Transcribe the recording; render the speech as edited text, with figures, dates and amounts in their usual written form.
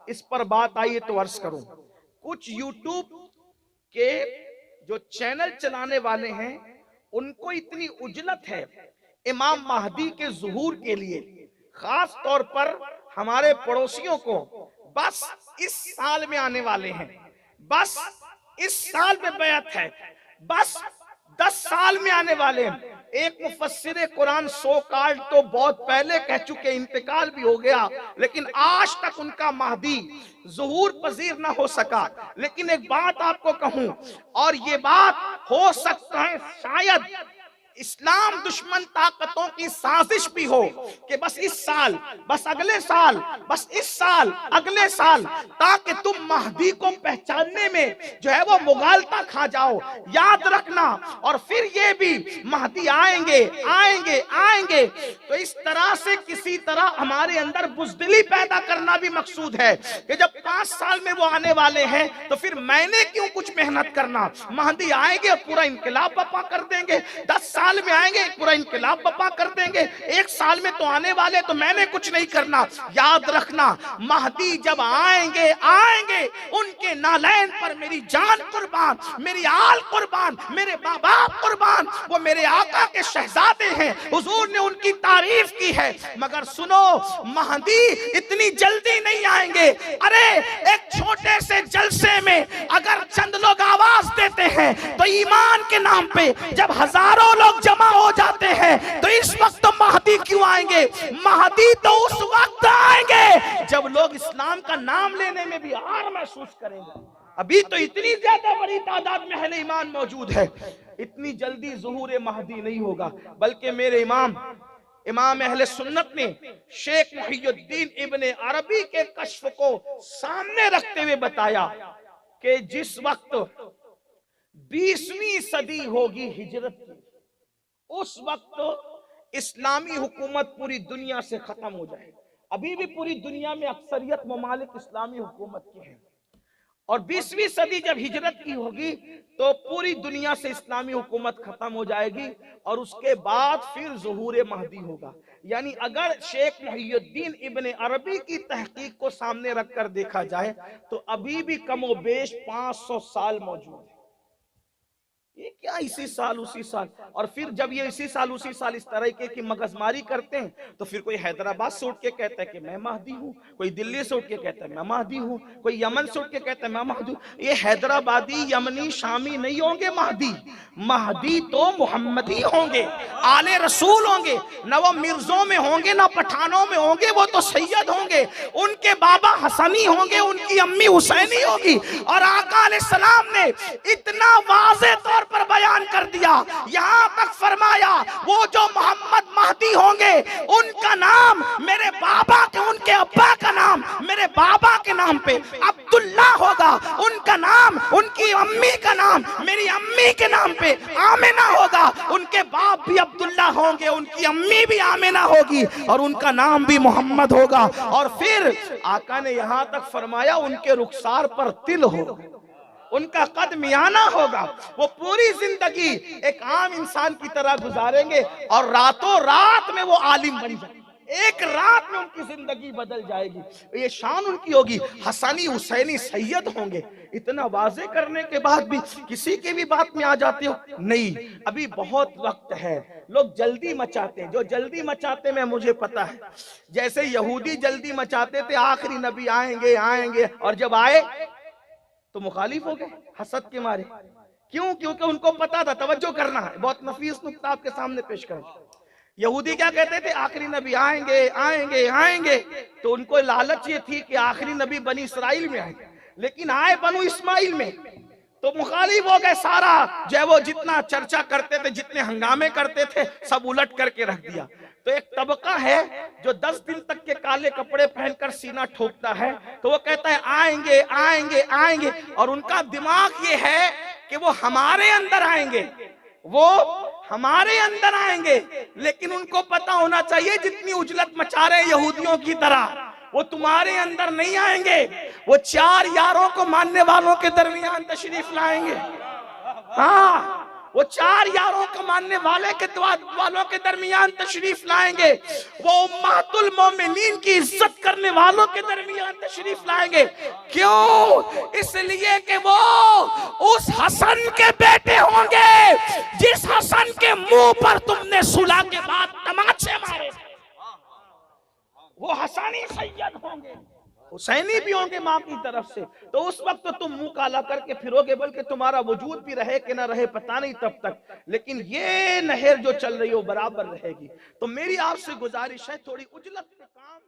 इस पर बात आई है तो अर्ज करूं। कुछ यूट्यूब के जो चैनल चलाने वाले हैं उनको इतनी उजलत है इमाम महदी के ज़ुहूर के लिए, खास तौर पर हमारे पड़ोसियों को बस इस साल में आने वाले हैं, बस इस साल में बैत है, बस 10 साल में आने वाले हैं। एक मुफस्सिर कुरान सो काल्ड तो बहुत पहले कह चुके, इंतकाल भी हो गया, लेकिन आज तक उनका महदी ज़ुहूर पजीर ना हो सका। लेकिन एक बात आपको कहूं, और ये बात हो सकता है शायद इस्लाम दुश्मन ताकतों की साजिश भी हो कि बस इस साल, बस अगले साल, बस इस साल, अगले साल, ताकि तुम महदी को पहचानने में जो है वो मुगालता खा जाओ। याद रखना, और फिर ये भी महदी आएंगे आएंगे आएंगे। तो इस तरह से किसी तरह हमारे अंदर बुज़दिली पैदा करना भी मकसूद है कि जब 5 साल में वो आने वाले हैं तो फिर मैंने क्यों कुछ मेहनत करना। महदी आएंगे पूरा इनकलाब बर्पा कर देंगे, 10 साल में आएंगे पूरा इनकलाब बर्पा कर देंगे, 1 साल में तो आने वाले, तो मैंने कुछ नहीं करना। याद रखना, महदी जब आएंगे आएंगे उनके नालैन पर मेरी जान कुर्बान, मेरी आल कुर्बान, मेरे माँ बाप कुर्बान। वो मेरे आका के शहजादे हैं, हुजूर ने उनकी तारीफ की है। मगर सुनो, महदी इतनी जल्दी नहीं आएंगे। अरे एक छोटे से जलसे में अगर चंद लोग आवाज देते हैं तो ईमान के नाम पे जब हजारों लोग जमा हो जाते हैं तो इस वक्त तो महदी क्यों आएंगे? महदी तो उस वक्त आएंगे जब लोग इस्लाम का नाम लेने में भी हार महसूस करेंगे। अभी तो इतनी ज्यादा बड़ी तादाद में अहले ईमान मौजूद है, इतनी जल्दी ज़ुहूर महदी नहीं होगा। बल्कि मेरे इमाम अहले सुन्नत ने शेख मुहियुद्दीन इब्ने अरबी के कश्फ को सामने रखते हुए बताया कि जिस वक्त 20वीं सदी होगी हिजरत की, उस वक्त इस्लामी हुकूमत पूरी दुनिया से खत्म हो जाएगी। अभी भी पूरी दुनिया में अक्सरियत ममालिक इस्लामी हुकूमत की है, और 20वीं सदी जब हिजरत की होगी तो पूरी दुनिया से इस्लामी हुकूमत खत्म हो जाएगी, और उसके बाद फिर ज़ुहूर महदी होगा। यानी अगर शेख मुहियुद्दीन इब्ने अरबी की तहकीक को सामने रखकर देखा जाए तो अभी भी कमोबेश 500 साल मौजूद है। ये क्या इसी साल उसी साल, और फिर जब ये इसी साल उसी साल इस तरीके की मगजमारी करते हैं तो फिर कोई हैदराबाद से उठ के कहता है कि मैं महदी हूँ, कोई दिल्ली से उठ के कहता है मैं महदी हूँ, कोई यमन से उठ के कहता है मैं महदी हूँ। ये हैदराबादी, यमनी, शामी नहीं होंगे महदी। महदी तो मुहम्मदी होंगे, आले रसूल होंगे, न वो मिर्जों में होंगे न पठानों में होंगे, वो तो सैयद होंगे। उनके बाबा हसनी होंगे, उनकी अम्मी हुसैनी होगी। और आका अलैहिस्सलाम ने इतना वाज़ेह तौर पर बयान कर दिया, यहां तक फरमाया वो जो मोहम्मद महदी होंगे उनका नाम मेरे बाबा के, उनके अब्बा का नाम मेरे बाबा के नाम पे अब्दुल्ला होगा, उनका नाम, उनकी अम्मी का नाम मेरी अम्मी के नाम पे आमिना होगा, उनके बाप भी अब्दुल्ला होंगे, उनकी अम्मी भी आमिना होगी, और उनका नाम भी मोहम्मद होगा। और फिर आका ने यहां तक फरमाया उनके रुखसार पर तिल होगा, उनका कद मियाना होगा। वो पूरी जिंदगी एक आम इंसान की तरह गुजारेंगे और रातों रात में वो आलिम बन जाएंगे, एक रात में उनकी जिंदगी बदल जाएगी। ये शान उनकी होगी, हसनी हुसैनी सैयद होंगे। इतना वाजे करने के बाद भी किसी के भी बात में आ जाते हो, नहीं अभी बहुत वक्त है। लोग जल्दी मचाते हैं, जो जल्दी मचाते हैं मुझे पता है। जैसे यहूदी जल्दी मचाते थे आखिरी नबी आएंगे आएंगे, और जब आए तो मुखालिफ हो गए हसद के मारे। क्यों? क्योंकि उनको पता था तवज्जो करना है। बहुत नफीस नुक्ता आपके सामने पेश करें। यहूदी क्या कहते थे? आखिरी नबी आएंगे आएंगे आएंगे, तो उनको लालच ये थी कि आखिरी नबी बनी इसराइल में आएंगे, लेकिन आए बनु इस्माइल में, तो मुखालिफ हो गए। सारा जो है वो जितना चर्चा करते थे, जितने हंगामे करते थे, सब उलट करके रख दिया। तो एक तबका है जो 10 दिन तक के काले कपड़े पहनकर सीना ठोकता है, तो वो कहता है आएंगे आएंगे आएंगे, और उनका दिमाग ये है कि वो हमारे अंदर आएंगे, वो हमारे अंदर आएंगे। लेकिन उनको पता होना चाहिए जितनी उजलत मचा रहे यहूदियों की तरह वो तुम्हारे अंदर नहीं आएंगे, वो 4 यारों को मानने वालों के दरमियान तशरीफ लाएंगे। हाँ, वो चार यारों को मानने वाले के वालों के दरमियान तशरीफ लाएंगे, वो उम्मतुल मोमिनीन की इज्जत करने वालों के दरमियान तशरीफ लाएंगे। क्यों? इसलिए कि वो उस हसन के बेटे होंगे जिस हसन के मुंह पर तुमने सुलह के बाद तमाचे मारे। वो हसानी सैयद होंगे, हुसैनी भी होंगे मां की तरफ से। तो उस वक्त तो तुम मुंह काला करके फिरोगे, बल्कि तुम्हारा वजूद भी रहे कि ना रहे पता नहीं तब तक, लेकिन ये नहर जो चल रही हो बराबर रहेगी। तो मेरी आपसे गुजारिश है, थोड़ी उजलत पे काम